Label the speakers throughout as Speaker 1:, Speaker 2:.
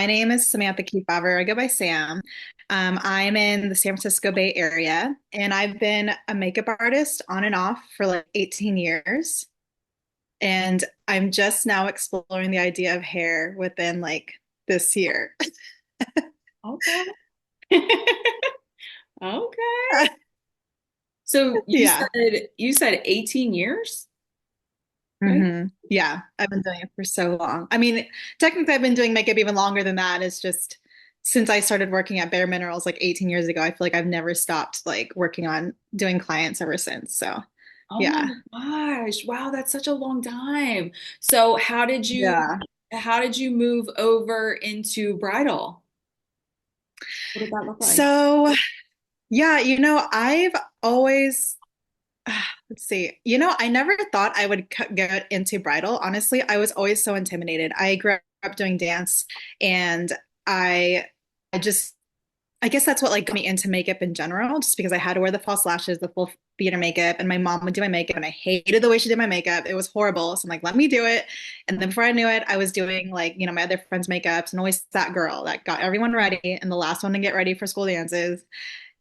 Speaker 1: My name is Samantha Kefauver. I go by Sam. I'm in the San Francisco Bay Area, and I've been a makeup artist on and off for like 18 years. And I'm just now exploring the idea of hair within like this year.
Speaker 2: Okay. Okay. So you
Speaker 1: Yeah.
Speaker 2: said you said 18 years? Right?
Speaker 1: Yeah, I've been doing it for so long. I mean, technically, I've been doing makeup even longer than that. It's just since I started working at Bare Minerals like 18 years ago, I feel like I've never stopped like working on doing clients ever since. So,
Speaker 2: Oh my
Speaker 1: yeah.
Speaker 2: gosh. Wow, that's such a long time. So
Speaker 1: Yeah.
Speaker 2: how did you move over into bridal? What did that look like?
Speaker 1: So, yeah, I've always, let's see, I never thought I would get into bridal. Honestly, I was always so intimidated. I grew up doing dance and I, I just, I guess that's what like got me into makeup in general, just because I had to wear the false lashes, the full beater makeup, and my mom would do my makeup, and I hated the way she did my makeup. It was horrible. So I'm like, let me do it. And then before I knew it, I was doing like, my other friends' makeups and always that girl that got everyone ready and the last one to get ready for school dances.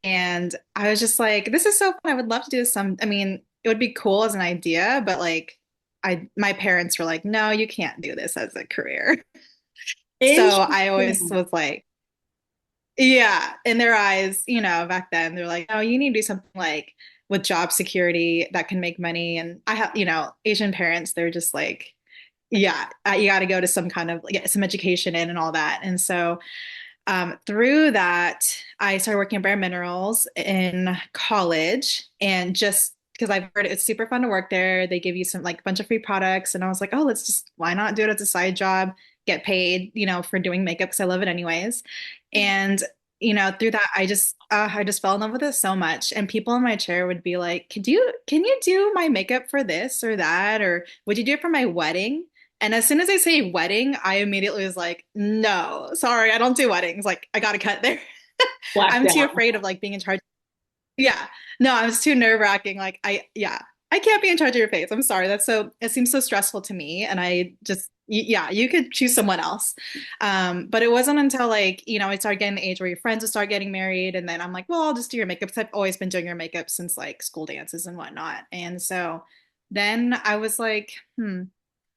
Speaker 1: And I was just like, this is so fun. I would love to do some. I mean, it would be cool as an idea, but like, my parents were like, no, you can't do this as a career. So I always
Speaker 2: Interesting.
Speaker 1: was like, yeah, in their eyes, back then they're like, oh, you need to do something like with job security that can make money. And I have, Asian parents, they're just like, yeah, you got to go to some kind of get some education in and all that. And so through that, I started working at Bare Minerals in college, and just because I've heard it's super fun to work there, they give you some like a bunch of free products, and I was like, oh, why not do it as a side job, get paid, for doing makeup because I love it anyways. And through that, I just fell in love with it so much. And people in my chair would be like, can you do my makeup for this or that, or would you do it for my wedding? And as soon as I say wedding, I immediately was like, no, sorry, I don't do weddings. Like, I got to cut there.
Speaker 2: Blacked
Speaker 1: I'm too
Speaker 2: out.
Speaker 1: afraid of like being in charge. Yeah. No, I was too nerve-wracking. Like, yeah, I can't be in charge of your face. I'm sorry. It seems so stressful to me. And I just, yeah, you could choose someone else. But it wasn't until like, I started getting the age where your friends would start getting married. And then I'm like, well, I'll just do your makeup. 'Cause I've always been doing your makeup since like school dances and whatnot. And so then I was like,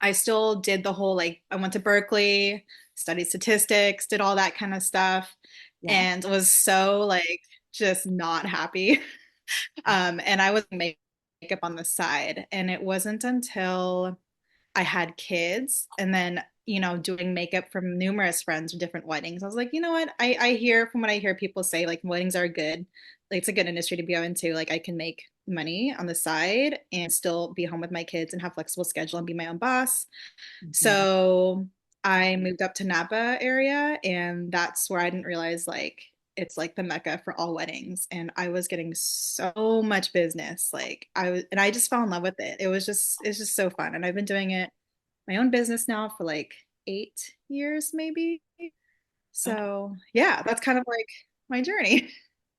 Speaker 1: I still did the whole like I went to Berkeley, studied statistics, did all that kind of stuff,
Speaker 2: Yeah.
Speaker 1: and was so like just not happy. And I was makeup on the side, and it wasn't until I had kids and then, doing makeup from numerous friends for different weddings. I was like, you know what? I hear from what I hear people say, like weddings are good. Like it's a good industry to go into. Like I can make money on the side and still be home with my kids and have flexible schedule and be my own boss.
Speaker 2: Mhm.
Speaker 1: So I moved up to Napa area, and that's where I didn't realize like it's like the mecca for all weddings. And I was getting so much business. Like and I just fell in love with it. It's just so fun. And I've been doing it my own business now for like 8 years, maybe. So yeah, that's kind of like my journey.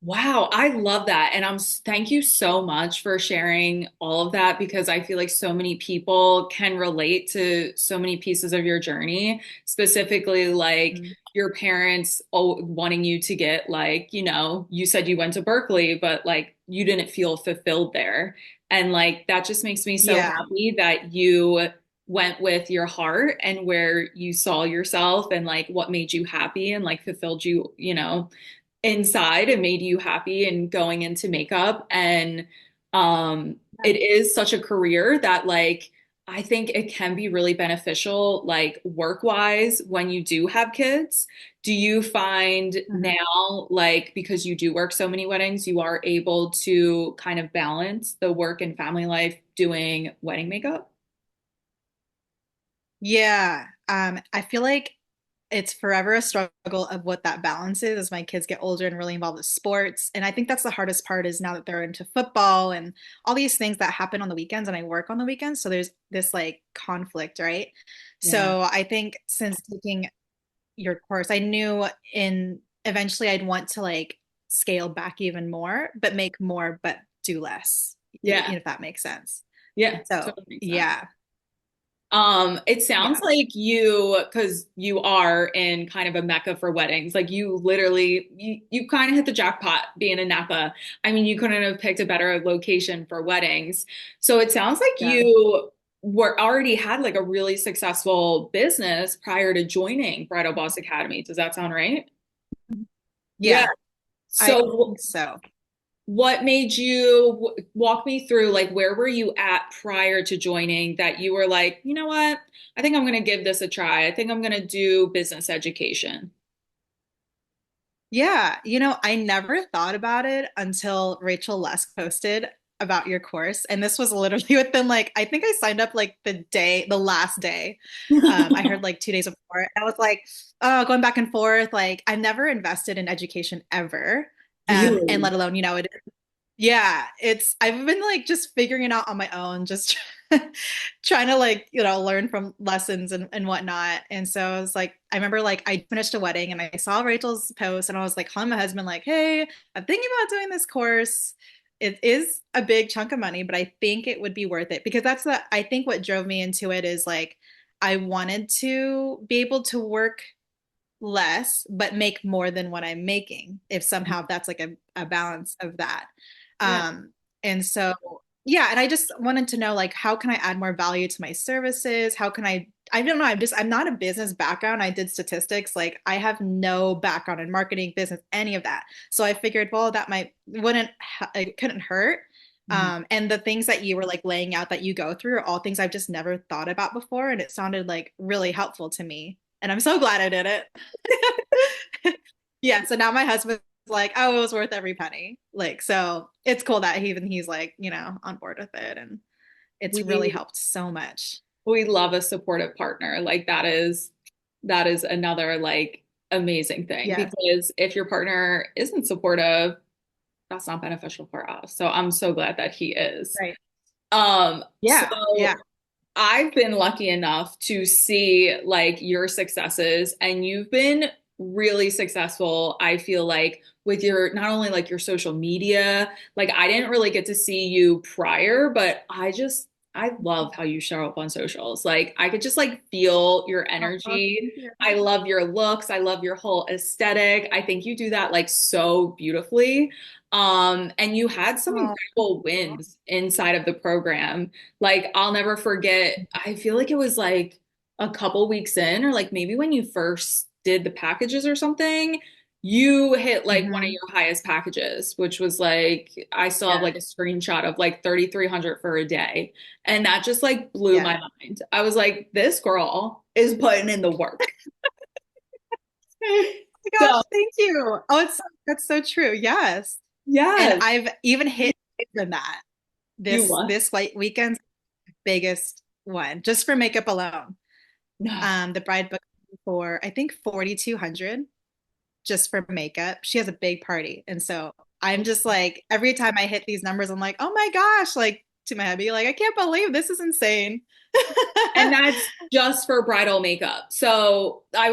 Speaker 2: Wow, I love that. And thank you so much for sharing all of that because I feel like so many people can relate to so many pieces of your journey, specifically like your parents wanting you to get like, you said you went to Berkeley, but like you didn't feel fulfilled there. And like that just makes me so
Speaker 1: Yeah.
Speaker 2: happy that you went with your heart and where you saw yourself and like what made you happy and like fulfilled you, inside and made you happy and going into makeup and it is such a career that like I think it can be really beneficial like work wise when you do have kids. Do you find
Speaker 1: Mhm.
Speaker 2: now like because you do work so many weddings you are able to kind of balance the work and family life doing wedding makeup?
Speaker 1: Yeah. I feel like it's forever a struggle of what that balance is as my kids get older and really involved with sports. And I think that's the hardest part is now that they're into football and all these things that happen on the weekends and I work on the weekends. So there's this like conflict, right?
Speaker 2: Yeah.
Speaker 1: So I think since taking your course, I knew in eventually I'd want to like scale back even more, but make more, but do less,
Speaker 2: Yeah.
Speaker 1: if that makes sense.
Speaker 2: Yeah.
Speaker 1: So
Speaker 2: Totally makes sense.
Speaker 1: yeah.
Speaker 2: It sounds
Speaker 1: Yeah.
Speaker 2: like because you are in kind of a mecca for weddings, like you literally, you kind of hit the jackpot being in Napa. I mean, you couldn't have picked a better location for weddings. So it sounds like
Speaker 1: Yeah.
Speaker 2: you were already had like a really successful business prior to joining Bridal Boss Academy. Does that sound right? Yeah.
Speaker 1: Yeah. I
Speaker 2: So
Speaker 1: think so.
Speaker 2: what made you walk me through like where were you at prior to joining that you were like, you know what? I think I'm going to give this a try. I think I'm going to do business education.
Speaker 1: Yeah, I never thought about it until Rachel Lesk posted about your course. And this was literally within like, I think I signed up like the last day. I heard like 2 days before. And I was like, oh, going back and forth. Like, I never invested in education ever. And
Speaker 2: Really?
Speaker 1: let alone, yeah, I've been like just figuring it out on my own, just trying to like, learn from lessons and whatnot. And so I was like, I remember like I finished a wedding and I saw Rachel's post and I was like calling my husband, like, hey, I'm thinking about doing this course. It is a big chunk of money, but I think it would be worth it because I think what drove me into it is like I wanted to be able to work less but make more than what I'm making if somehow that's like a balance of that.
Speaker 2: Yeah.
Speaker 1: And so yeah, and I just wanted to know like how can I add more value to my services? How can I don't know, I'm not a business background. I did statistics, like I have no background in marketing, business, any of that. So I figured, well, that might wouldn't it couldn't hurt.
Speaker 2: Mhm.
Speaker 1: And the things that you were like laying out that you go through are all things I've just never thought about before. And it sounded like really helpful to me. And I'm so glad I did it. Yeah. So now my husband's like, oh, it was worth every penny. Like, so it's cool that he's like, on board with it. And it's really
Speaker 2: We
Speaker 1: helped so much.
Speaker 2: we love a supportive partner. Like that is another like amazing thing
Speaker 1: Yes.
Speaker 2: because if your partner isn't supportive, that's not beneficial for us. So I'm so glad that he is.
Speaker 1: Right.
Speaker 2: So
Speaker 1: Yeah. Yeah.
Speaker 2: I've been lucky enough to see like your successes, and you've been really successful. I feel like with your not only like your social media, like I didn't really get to see you prior, but I love how you show up on socials. Like I could just like feel your
Speaker 1: Oh,
Speaker 2: energy.
Speaker 1: thank you.
Speaker 2: I love your looks. I love your whole aesthetic. I think you do that like so beautifully. And you had some
Speaker 1: Oh,
Speaker 2: incredible wins inside of the program. Like I'll never forget, I feel like it was like a couple weeks in, or like maybe when you first did the packages or something, you hit like one of
Speaker 1: hmm
Speaker 2: your highest packages, which was like I still have
Speaker 1: yeah.
Speaker 2: like a screenshot of like 3,300 for a day. And that just like blew
Speaker 1: Yeah.
Speaker 2: my mind. I was like, this girl is putting in the work.
Speaker 1: Oh my gosh,
Speaker 2: So,
Speaker 1: thank you. Oh, that's so true. Yes. And
Speaker 2: yes,
Speaker 1: I've even hit than that.
Speaker 2: you
Speaker 1: This
Speaker 2: what?
Speaker 1: this white weekend's biggest one, just for makeup alone.
Speaker 2: No.
Speaker 1: The bride booked for I think 4,200 just for makeup. She has a big party. And so I'm just like every time I hit these numbers, I'm like, oh my gosh, like to my hubby, like I can't believe this is insane.
Speaker 2: And that's just for bridal makeup. So I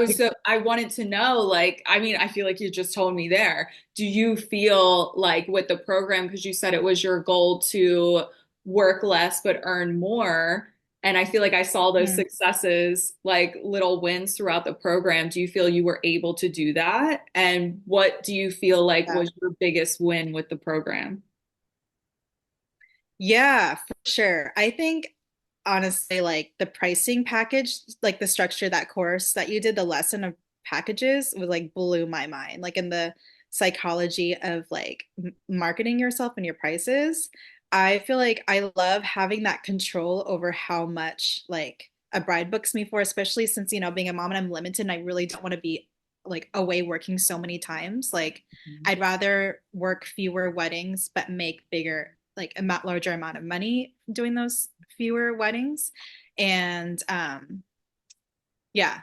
Speaker 2: wanted to know, like, I mean, I feel like you just told me there. Do you feel like with the program, because you said it was your goal to work less but earn more? And I feel like I saw those
Speaker 1: Mm,
Speaker 2: successes, like little wins throughout the program. Do you feel you were able to do that? And what do you feel like
Speaker 1: yeah.
Speaker 2: was your biggest win with the program?
Speaker 1: Yeah, for sure. I think honestly, like the pricing package, like the structure, that course that you did, the lesson of packages was like blew my mind. Like in the psychology of like marketing yourself and your prices. I feel like I love having that control over how much like a bride books me for, especially since, being a mom and I'm limited and I really don't want to be like away working so many times. Like I'd rather work fewer weddings but make bigger, like a larger amount of money doing those fewer weddings. And yeah.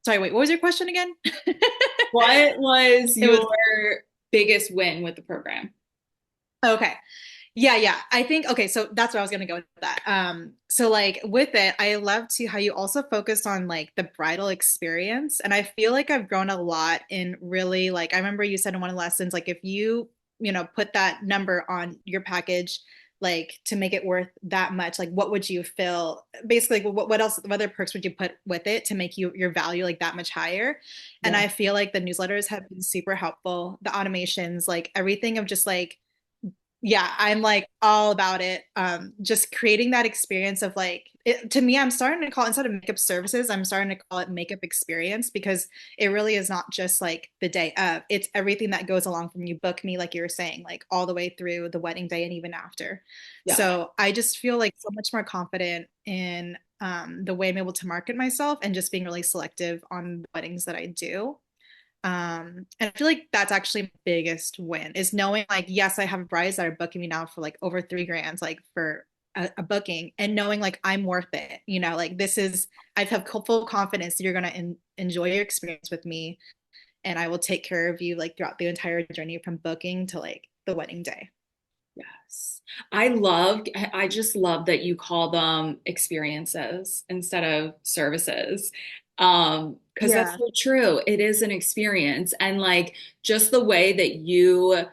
Speaker 1: Sorry, wait, what was your question again?
Speaker 2: What was
Speaker 1: It was
Speaker 2: your biggest win with the program?
Speaker 1: okay. Yeah, yeah. I think okay, so that's where I was gonna go with that. So like with it, I love to how you also focus on like the bridal experience. And I feel like I've grown a lot in really like I remember you said in one of the lessons, like if you, put that number on your package, like to make it worth that much, like what would you feel basically, like, what else, what other perks would you put with it to make you your value like that much higher? And
Speaker 2: Yeah.
Speaker 1: I feel like the newsletters have been super helpful, the automations, like everything of just like, yeah, I'm like all about it. Just creating that experience of like, to me, I'm starting to call, instead of makeup services, I'm starting to call it makeup experience, because it really is not just like the day of, it's everything that goes along from you book me, like you were saying, like all the way through the wedding day and even after.
Speaker 2: Yeah.
Speaker 1: So I just feel like so much more confident in the way I'm able to market myself and just being really selective on the weddings that I do. And I feel like that's actually my biggest win, is knowing like, yes, I have brides that are booking me now for like over 3 grand, like for a booking, and knowing like I'm worth it, like this is, I have full confidence that you're going to enjoy your experience with me, and I will take care of you like throughout the entire journey from booking to like the wedding day.
Speaker 2: Yes. I just love that you call them experiences instead of services. Because that's
Speaker 1: Yeah.
Speaker 2: so true. It is an experience. And like just the way that you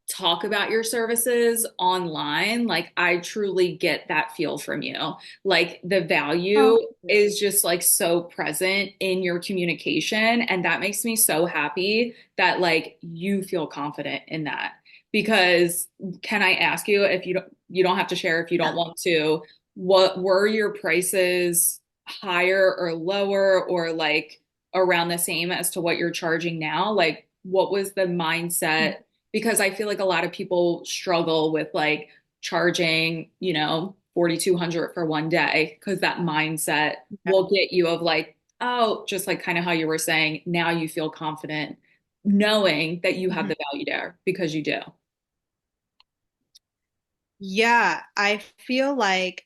Speaker 2: talk about your services online, like I truly get that feel from you. Like the
Speaker 1: Oh,
Speaker 2: value
Speaker 1: thank you.
Speaker 2: is just like so present in your communication. And that makes me so happy that like you feel confident in that. Because can I ask you, if you don't have to share if you don't
Speaker 1: Yeah.
Speaker 2: want to, what were your prices higher or lower or like around the same as to what you're charging now? Like what was the mindset? Because I feel like a lot of people struggle with like charging, 4,200 for one day because that mindset
Speaker 1: Yeah.
Speaker 2: will get you of like, oh, just like kind of how you were saying, now you feel confident knowing that you have
Speaker 1: Mhm.
Speaker 2: the value there because you do.
Speaker 1: Yeah, I feel like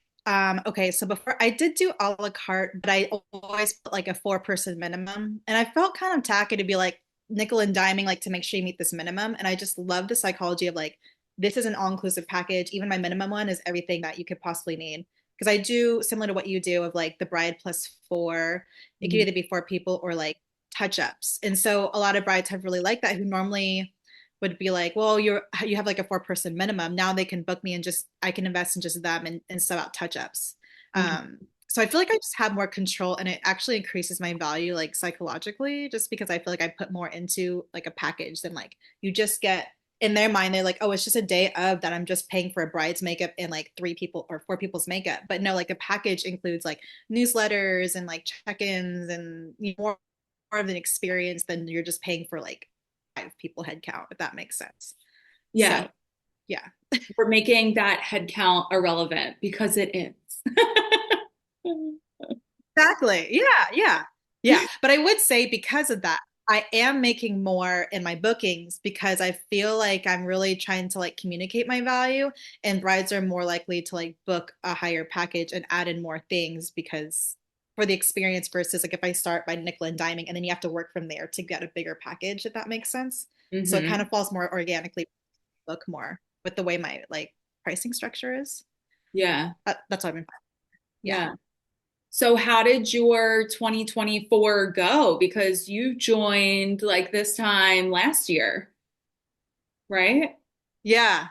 Speaker 1: okay, so before I did do a la carte, but I always put like a 4 person minimum. And I felt kind of tacky to be like nickel and diming like to make sure you meet this minimum. And I just love the psychology of like, this is an all-inclusive package. Even my minimum one is everything that you could possibly need. Because I do similar to what you do of like the bride plus four. It could
Speaker 2: Mhm.
Speaker 1: either be 4 people or like touch-ups. And so a lot of brides have really liked that, who normally would be like, well, you have like a 4 person minimum. Now they can book me and just I can invest in just them and sub out touch ups.
Speaker 2: Mhm.
Speaker 1: So I feel like I just have more control, and it actually increases my value like psychologically, just because I feel like I put more into like a package than like you just get. In their mind, they're like, oh, it's just a day of that I'm just paying for a bride's makeup and like 3 people or 4 people's makeup. But no, like a package includes like newsletters and like check-ins and more of an experience than you're just paying for like 5 people head count, if that makes sense.
Speaker 2: Yeah,
Speaker 1: So yeah,
Speaker 2: we're making that head count irrelevant because it is.
Speaker 1: exactly. Yeah. But I would say because of that, I am making more in my bookings because I feel like I'm really trying to like communicate my value, and brides are more likely to like book a higher package and add in more things because for the experience, versus like if I start by nickel and diming and then you have to work from there to get a bigger package, if that makes sense. So it kind
Speaker 2: Hmm.
Speaker 1: of falls more organically, book more with the way my like pricing structure is.
Speaker 2: Yeah,
Speaker 1: That's what I've been finding. Yeah.
Speaker 2: yeah. So how did your 2024 go? Because you joined like this time last year, right?
Speaker 1: Yeah.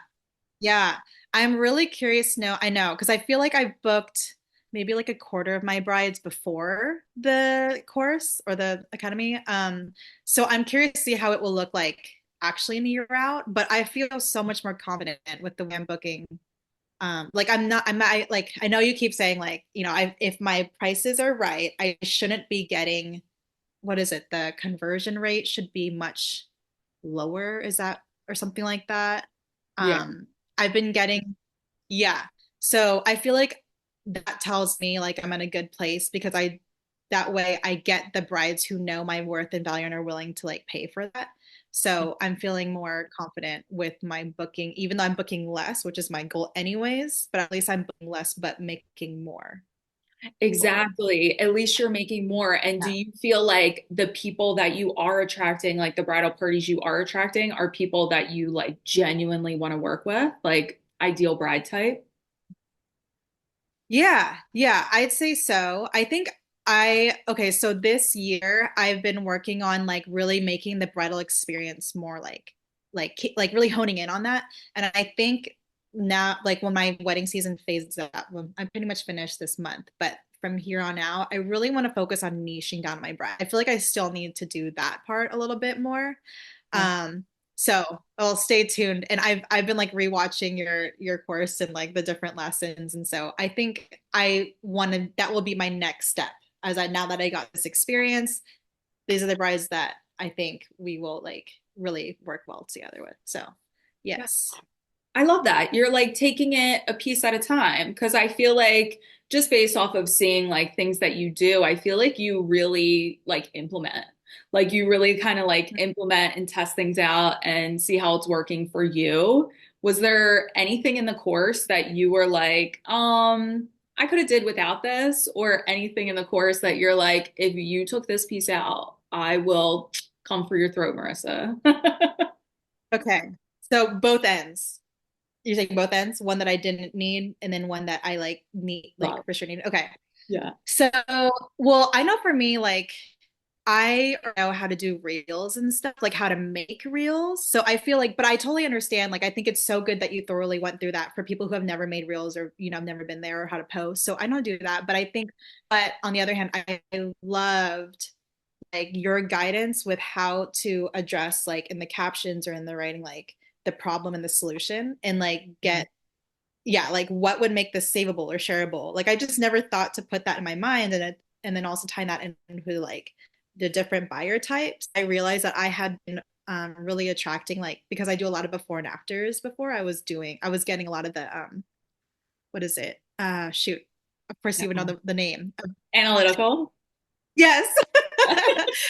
Speaker 1: Yeah. I'm really curious to know. I know, because I feel like I've booked maybe like a quarter of my brides before the course or the academy. So I'm curious to see how it will look like actually in a year out. But I feel so much more confident with the way I'm booking. Like like I know you keep saying like, if my prices are right, I shouldn't be getting, what is it? The conversion rate should be much lower, is that, or something like that.
Speaker 2: Yeah.
Speaker 1: Um, I've been getting, yeah. So I feel like that tells me like I'm in a good place, because that way I get the brides who know my worth and value and are willing to like pay for that. So I'm feeling more confident with my booking, even though I'm booking less, which is my goal anyways, but at least I'm booking less, but making more forward.
Speaker 2: Exactly. At least you're making more. And do
Speaker 1: Yeah.
Speaker 2: you feel like the people that you are attracting, like the bridal parties you are attracting, are people that you like genuinely want to work with, like ideal bride type?
Speaker 1: Yeah, I'd say so. I think okay, so this year I've been working on like really making the bridal experience more like really honing in on that. And I think now, like when my wedding season phases out, well, I'm pretty much finished this month, but from here on out, I really want to focus on niching down my bride. I feel like I still need to do that part a little bit more.
Speaker 2: Yeah.
Speaker 1: Um, so I'll stay tuned. And I've been like rewatching your course and like the different lessons. And so I think I want to that will be my next step as I now that I got this experience, these are the brides that I think we will like really work well together with. So
Speaker 2: Yeah.
Speaker 1: yes.
Speaker 2: I love that. You're like taking it a piece at a time because I feel like just based off of seeing like things that you do, I feel like you really like implement. Like you really kind of like implement and test things out and see how it's working for you. Was there anything in the course that you were like, I could have did without this, or anything in the course that you're like, if you took this piece out, I will come for your throat, Marissa.
Speaker 1: Okay. So both ends. You're saying both ends, one that I didn't need and then one that I like need like
Speaker 2: Love.
Speaker 1: for sure need. Okay.
Speaker 2: Yeah.
Speaker 1: So, well, I know for me, like I know how to do reels and stuff, like how to make reels. So I feel like, but I totally understand. Like, I think it's so good that you thoroughly went through that for people who have never made reels or, have never been there or how to post. So I don't do that. But I think, but on the other hand, I loved like your guidance with how to address, like in the captions or in the writing, like the problem and the solution and like get yeah, like what would make this savable or shareable? Like I just never thought to put that in my mind and then also tying that into like the different buyer types. I realized that I had been really attracting like because I do a lot of before and afters before I was getting a lot of the what is it? Shoot. Of course you would know
Speaker 2: Yeah.
Speaker 1: the name.
Speaker 2: Analytical.
Speaker 1: Yes.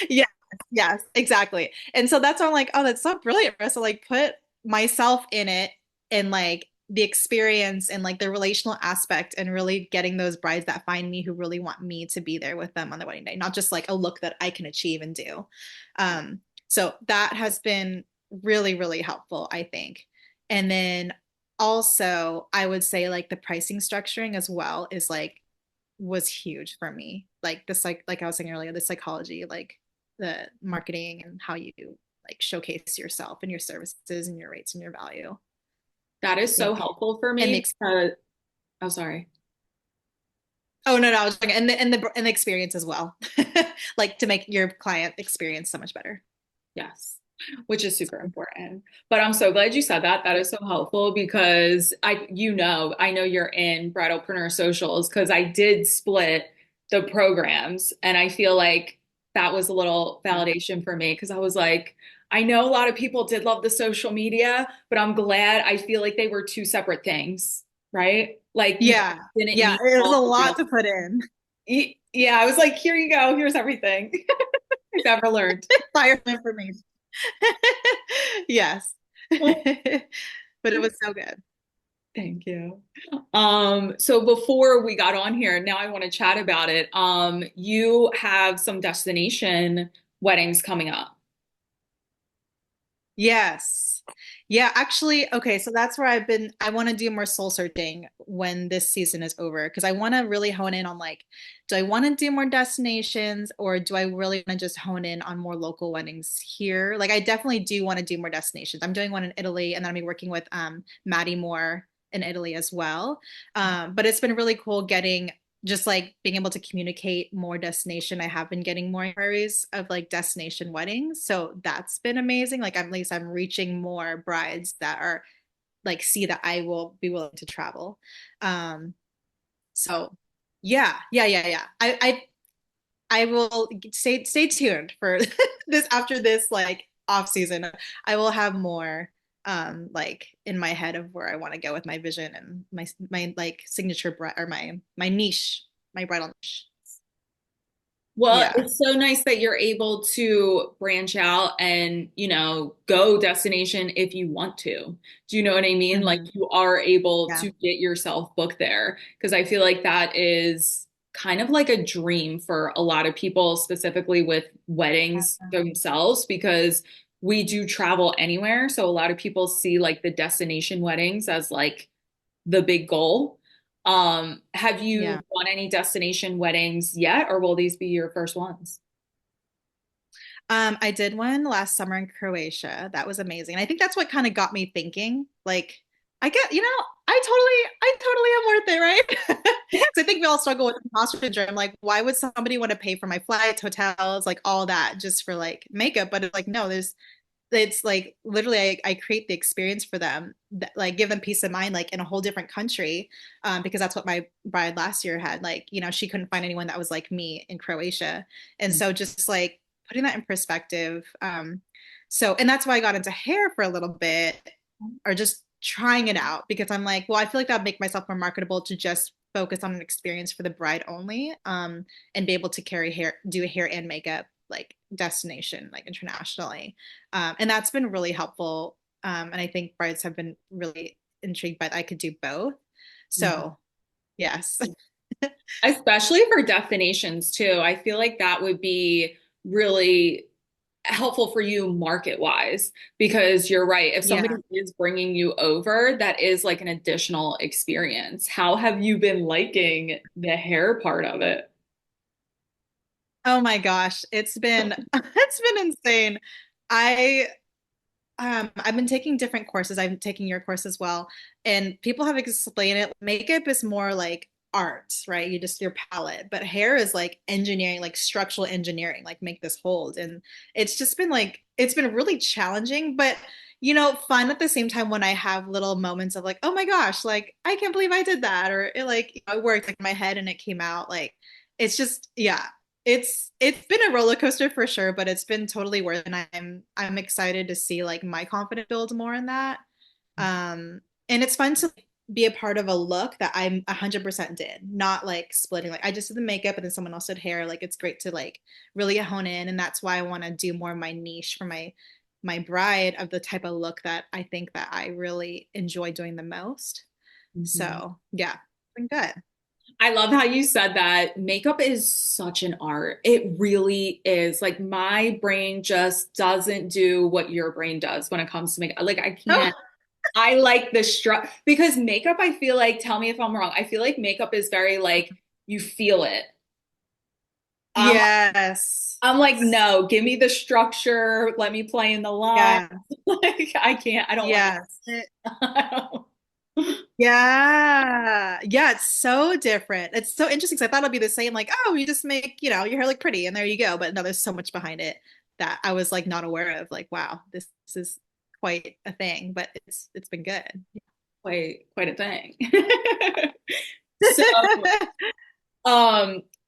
Speaker 1: Yes, yes, exactly. And so that's why I'm like, oh, that's so brilliant, Marissa. Like put myself in it and like the experience and like the relational aspect and really getting those brides that find me who really want me to be there with them on the wedding day, not just like a look that I can achieve and do. So that has been really, really helpful, I think. And then also I would say like the pricing structuring as well is like was huge for me. Like the like I was saying earlier, the psychology, like the marketing and how you like showcase yourself and your services and your rates and your value.
Speaker 2: That
Speaker 1: I
Speaker 2: is so
Speaker 1: think
Speaker 2: helpful for
Speaker 1: and the
Speaker 2: me because, oh, sorry.
Speaker 1: oh no, I was talking and the experience as well. Like to make your client experience so much better.
Speaker 2: Yes, which is super important. But I'm so glad you said that. That
Speaker 1: Yeah.
Speaker 2: is so helpful because I know you're in Bridalpreneur Socials because I did split the programs and I feel like that was a little validation for me because I was like, I know a lot of people did love the social media, but I'm glad I feel like they were two separate things, right? Like you
Speaker 1: Yeah.
Speaker 2: didn't
Speaker 1: Yeah.
Speaker 2: need
Speaker 1: It was a
Speaker 2: all the
Speaker 1: lot
Speaker 2: real.
Speaker 1: to put in.
Speaker 2: Yeah, I was like, here you go. Here's everything I've ever learned.
Speaker 1: Fire information. Yes. But it was so good.
Speaker 2: Thank you. So before we got on here, now I want to chat about it. You have some destination weddings coming up.
Speaker 1: Yes. Yeah, actually, okay, so that's where I want to do more soul searching when this season is over because I want to really hone in on like, do I want to do more destinations or do I really want to just hone in on more local weddings here? Like I definitely do want to do more destinations. I'm doing one in Italy and then I'll be working with Maddie Moore in Italy as well. But it's been really cool getting just like being able to communicate more destination. I have been getting more inquiries of like destination weddings. So that's been amazing. Like at least I'm reaching more brides that are like see that I will be willing to travel. Um, so yeah. I will stay tuned for this after this like off season. I will have more like in my head of where I want to go with my vision and my like signature or my niche, my bridal niche.
Speaker 2: Well,
Speaker 1: Yeah.
Speaker 2: it's so nice that you're able to branch out and, go destination if you want to. Do you know what I mean? Like
Speaker 1: Hmm.
Speaker 2: you are able
Speaker 1: Yeah.
Speaker 2: to get yourself booked there because I feel like that is kind of like a dream for a lot of people, specifically with weddings themselves, because we do travel anywhere. So a lot of people see like the destination weddings as like the big goal. Have you
Speaker 1: Yeah.
Speaker 2: done any destination weddings yet, or will these be your first ones?
Speaker 1: I did one last summer in Croatia. That was amazing. And I think that's what kind of got me thinking, like I get, I totally am worth it, right? Because I think we all struggle with imposter syndrome. Like, why would somebody want to pay for my flights, hotels, like all that just for like makeup? But it's like, no, it's like literally I create the experience for them that, like give them peace of mind like in a whole different country, because that's what my bride last year had, like she couldn't find anyone that was like me in Croatia. And so just like putting that in perspective, so and that's why I got into hair for a little bit, or just trying it out, because I'm like, well, I feel like that'd make myself more marketable to just focus on an experience for the bride only, and be able to carry hair, do hair and makeup like destination, like internationally. And that's been really helpful. And I think brides have been really intrigued by that I could do both.
Speaker 2: Mhm.
Speaker 1: So yes.
Speaker 2: Especially for destinations too. I feel like that would be really helpful for you market wise because you're right. If somebody
Speaker 1: Yeah.
Speaker 2: is bringing you over, that is like an additional experience. How have you been liking the hair part of it?
Speaker 1: Oh my gosh, it's been it's been insane. I I've been taking different courses. I'm taking your course as well, and people have explained it. Makeup is more like art, right? You just your palette, but hair is like engineering, like structural engineering, like make this hold. And it's just been like it's been really challenging, but fun at the same time when I have little moments of like, oh my gosh, like I can't believe I did that, or it like it worked like in my head and it came out. Like it's just yeah, it's been a roller coaster for sure, but it's been totally worth it. And I'm excited to see like my confidence build more in that. And it's fun to be a part of a look that I'm 100% did, not like splitting. Like I just did the makeup and then someone else did hair. Like it's great to like really hone in, and that's why I want to do more of my niche for my bride of the type of look that I think that I really enjoy doing the most.
Speaker 2: Mhm.
Speaker 1: So yeah, it's been good.
Speaker 2: I love how you said that. Makeup is such an art. It really is. Like my brain just doesn't do what your brain does when it comes to makeup. Like I can't.
Speaker 1: Oh,
Speaker 2: I like the because makeup, I feel like, tell me if I'm wrong. I feel like makeup is very like you feel it. I'm
Speaker 1: yes.
Speaker 2: I'm like, no, give me the structure. Let me play in the line.
Speaker 1: Yeah.
Speaker 2: Like I can't. I don't like
Speaker 1: Yes.
Speaker 2: it.
Speaker 1: Yeah. Yeah, it's so different. It's so interesting because I thought it'd be the same, like, oh, you just make, your hair look pretty and there you go. But no, there's so much behind it that I was like not aware of. Like, wow, this is quite a thing, but it's been good.
Speaker 2: Quite a thing. So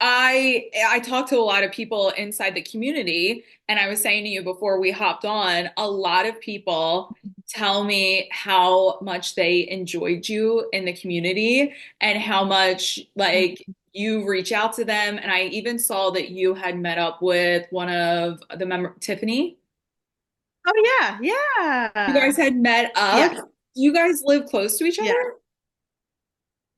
Speaker 2: I talked to a lot of people inside the community, and I was saying to you before we hopped on, a lot of people tell me how much they enjoyed you in the community and how much like you reach out to them. And I even saw that you had met up with one of the member, Tiffany.
Speaker 1: Oh yeah,
Speaker 2: You guys
Speaker 1: yeah.
Speaker 2: had met up.
Speaker 1: Yes.
Speaker 2: You guys live close to each other?
Speaker 1: Yeah.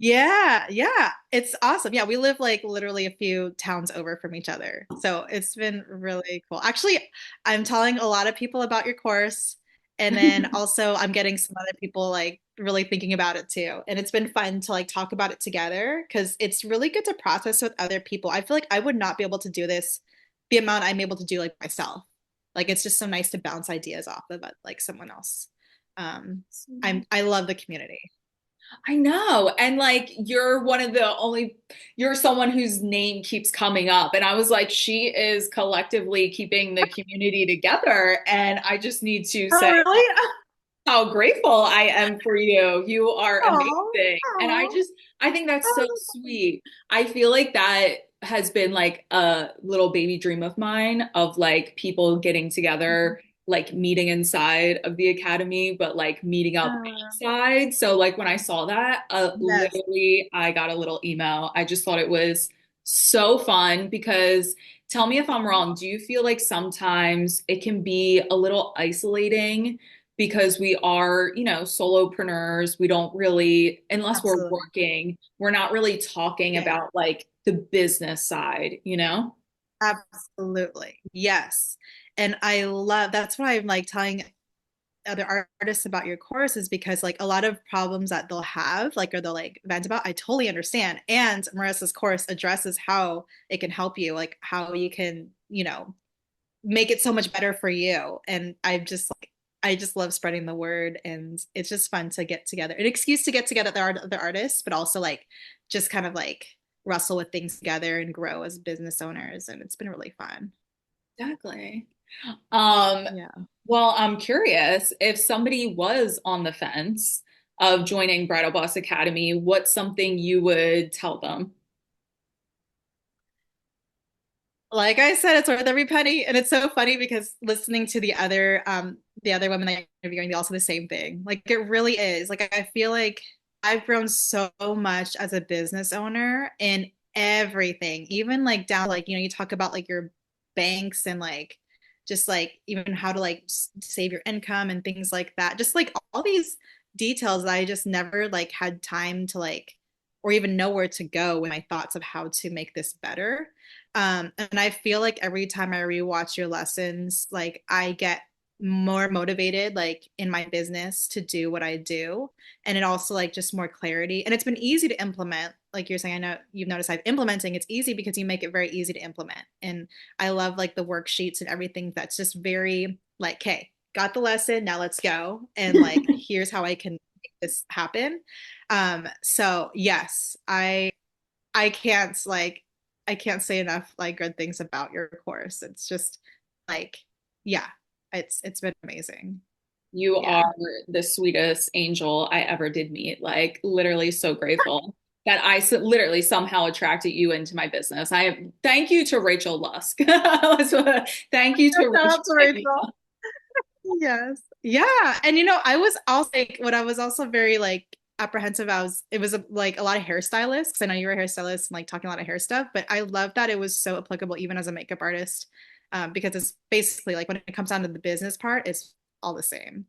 Speaker 1: Yeah, yeah. It's awesome. Yeah, we live like literally a few towns over from each other. So it's been really cool. Actually, I'm telling a lot of people about your course. And then also I'm getting some other people like really thinking about it too. And it's been fun to like talk about it together because it's really good to process with other people. I feel like I would not be able to do this the amount I'm able to do like myself. Like it's just so nice to bounce ideas off of like someone else. I love the community.
Speaker 2: I know. And like you're one of the only you're someone whose name keeps coming up. And I was like, she is collectively keeping the community together. And I just need to
Speaker 1: Oh,
Speaker 2: say
Speaker 1: really?
Speaker 2: how grateful I am for you. You are
Speaker 1: Oh,
Speaker 2: amazing. And I think that's so
Speaker 1: oh,
Speaker 2: sweet. I feel like that has been like a little baby dream of mine of like people getting together, like meeting inside of the academy, but like meeting up outside. So like when I saw that,
Speaker 1: yes,
Speaker 2: literally I got a little email. I just thought it was so fun because tell me if I'm wrong. Do you feel like sometimes it can be a little isolating? Because we are, solopreneurs. We don't really, unless we're
Speaker 1: absolutely.
Speaker 2: working, we're not really talking
Speaker 1: Yeah,
Speaker 2: about like the business side, you know?
Speaker 1: absolutely. Yes. And I love that's why I'm like telling other artists about your course is because like a lot of problems that they'll have, like or they'll like vent about, I totally understand. And Marissa's course addresses how it can help you, like how you can, make it so much better for you. And I'm just like I just love spreading the word, and it's just fun to get together. An excuse to get together with other artists, but also like just kind of like wrestle with things together and grow as business owners. And it's been really fun.
Speaker 2: Exactly. Um,
Speaker 1: Yeah.
Speaker 2: well, I'm curious if somebody was on the fence of joining Bridal Boss Academy, what's something you would tell them?
Speaker 1: Like I said, it's worth every penny. And it's so funny because listening to the other women that I'm interviewing, they all say the same thing. Like it really is. Like I feel like I've grown so much as a business owner in everything, even like down like, you talk about like your banks and like just like even how to like save your income and things like that. Just like all these details that I just never like had time to like or even know where to go with my thoughts of how to make this better. And I feel like every time I rewatch your lessons, like I get more motivated like in my business to do what I do. And it also like just more clarity. And it's been easy to implement. Like you're saying, I know you've noticed I'm implementing. It's easy because you make it very easy to implement. And I love like the worksheets and everything that's just very like, hey, got the lesson, now let's go. And like here's how I can make this happen. So yes, I can't like I can't say enough like good things about your course. It's just like yeah, it's been amazing.
Speaker 2: You
Speaker 1: Yeah.
Speaker 2: are the sweetest angel I ever did meet. Like, literally, so grateful that literally somehow attracted you into my business. Thank you to Rachel Lusk. Thank you to
Speaker 1: Shout
Speaker 2: Rachel.
Speaker 1: out to Rachel. Yes. Yeah. And I was also like what I was also very like apprehensive. It was like a lot of hairstylists because I know you were a hairstylist and like talking a lot of hair stuff, but I love that it was so applicable even as a makeup artist. Because it's basically like when it comes down to the business part, it's all the same.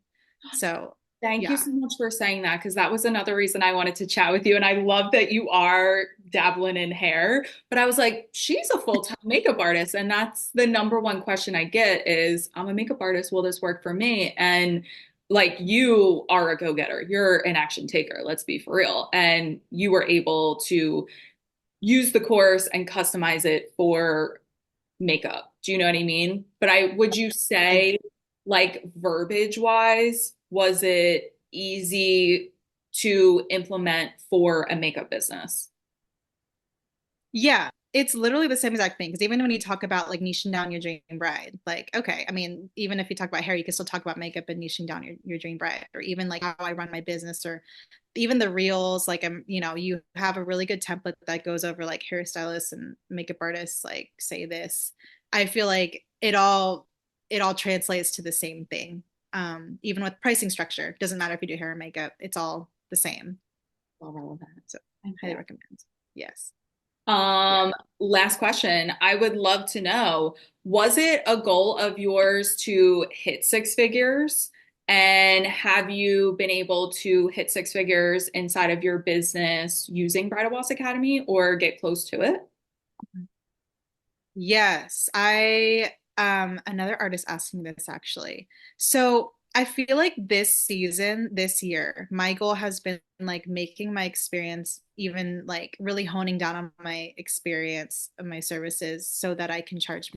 Speaker 1: So
Speaker 2: Thank you
Speaker 1: yeah.
Speaker 2: so much for saying that because that was another reason I wanted to chat with you. And I love that you are dabbling in hair. But I was like, she's a full-time makeup artist. And that's the number one question I get is, I'm a makeup artist. Will this work for me? And like you are a go-getter. You're an action taker. Let's be for real. And you were able to use the course and customize it for makeup. Do you know what I mean? But would you
Speaker 1: I
Speaker 2: say like verbiage wise, was it easy to implement for a makeup business?
Speaker 1: Yeah, it's literally the same exact thing. Because even when you talk about like niching down your dream bride, like, okay, I mean, even if you talk about hair, you can still talk about makeup and niching down your dream bride, or even like how I run my business, or even the reels. Like, you have a really good template that goes over like hairstylists and makeup artists, like, say this. I feel like it all translates to the same thing. Even with pricing structure, doesn't matter if you do hair or makeup, it's all the same.
Speaker 2: Well relevant.
Speaker 1: So, highly
Speaker 2: Okay.
Speaker 1: recommend. Yes. Yeah.
Speaker 2: Last question. I would love to know, was it a goal of yours to hit six figures? And have you been able to hit six figures inside of your business using Bridal Boss Academy or get close to it?
Speaker 1: Yes, I another artist asked me this actually. So I feel like this year, my goal has been like making my experience even like really honing down on my experience of my services so that I can charge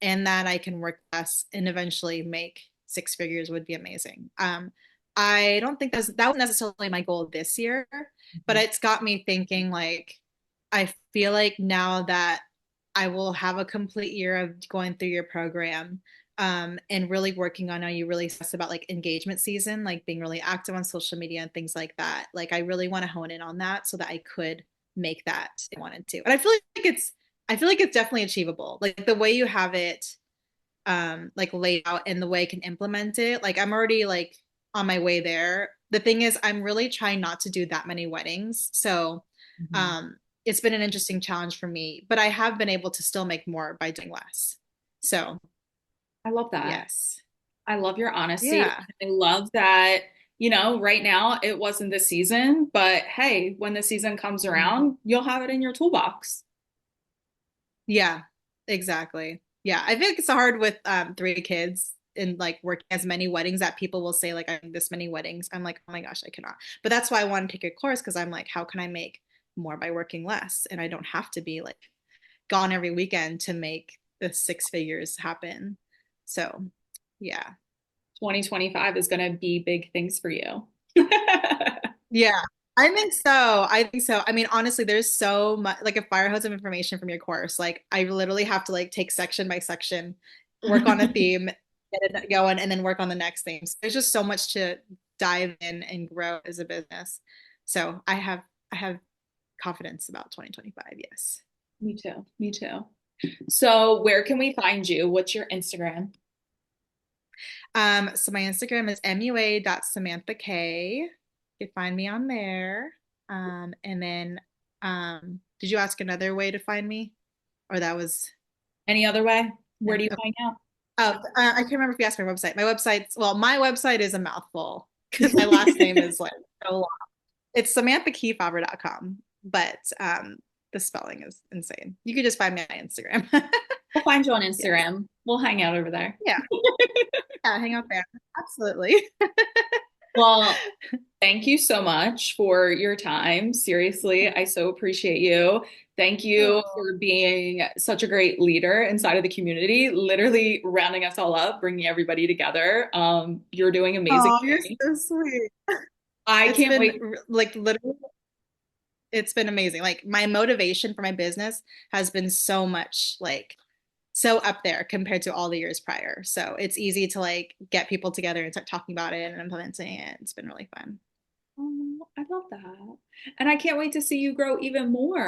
Speaker 1: and that I can work less and eventually make six figures would be amazing. I don't think that was necessarily my goal this year, but it's got me thinking like I feel like now that I will have a complete year of going through your program and really working on how you really stress about like engagement season, like being really active on social media and things like that. Like I really want to hone in on that so that I could make that if I wanted to. And I feel like it's definitely achievable. Like the way you have it like laid out and the way I can implement it, like I'm already like on my way there. The thing is I'm really trying not to do that many weddings. So
Speaker 2: Mhm.
Speaker 1: um it's been an interesting challenge for me, but I have been able to still make more by doing less. So,
Speaker 2: I love that.
Speaker 1: yes.
Speaker 2: I love your honesty.
Speaker 1: Yeah.
Speaker 2: I love that, right now it wasn't the season, but hey, when the season comes around, you'll have it in your toolbox.
Speaker 1: Yeah, exactly. Yeah, I think it's hard with three kids and like working as many weddings that people will say like I'm this many weddings. I'm like, oh my gosh, I cannot. But that's why I want to take a course because I'm like, how can I make more by working less? And I don't have to be like gone every weekend to make the six figures happen. So, yeah.
Speaker 2: 2025 is going to be big things for you.
Speaker 1: Yeah, I think so. I think so. I mean, honestly, there's so much like a fire hose of information from your course. Like, I literally have to like take section by section, work on a theme, get it going, and then work on the next thing. So there's just so much to dive in and grow as a business. So I have confidence about 2025. Yes.
Speaker 2: Me too. Me too. So, where can we find you? What's your Instagram?
Speaker 1: So my Instagram is mua.samanthak. You can find me on there. And then did you ask another way to find me? Or that was
Speaker 2: Any other way?
Speaker 1: no.
Speaker 2: Where do you
Speaker 1: Okay.
Speaker 2: hang out?
Speaker 1: Oh, I can't remember if you asked my website. My website is a mouthful because my last name is like so long. It's samanthakefauver.com, but the spelling is insane. You could just find me on Instagram.
Speaker 2: We'll find you on
Speaker 1: Yes.
Speaker 2: Instagram. We'll hang out over there.
Speaker 1: Yeah. Yeah, hang out there. Absolutely.
Speaker 2: Well, thank you so much for your time. Seriously, I so appreciate you. Thank you
Speaker 1: Oh,
Speaker 2: for being such a great leader inside of the community, literally rounding us all up, bringing everybody together. You're doing amazing
Speaker 1: oh, you're
Speaker 2: things.
Speaker 1: so sweet.
Speaker 2: I
Speaker 1: It's
Speaker 2: can't
Speaker 1: been
Speaker 2: wait.
Speaker 1: like literally, it's been amazing. Like my motivation for my business has been so much like so up there compared to all the years prior. So it's easy to like get people together and start talking about it and implementing it. It's been really fun.
Speaker 2: Oh, I love that. And I can't wait to see you grow even more.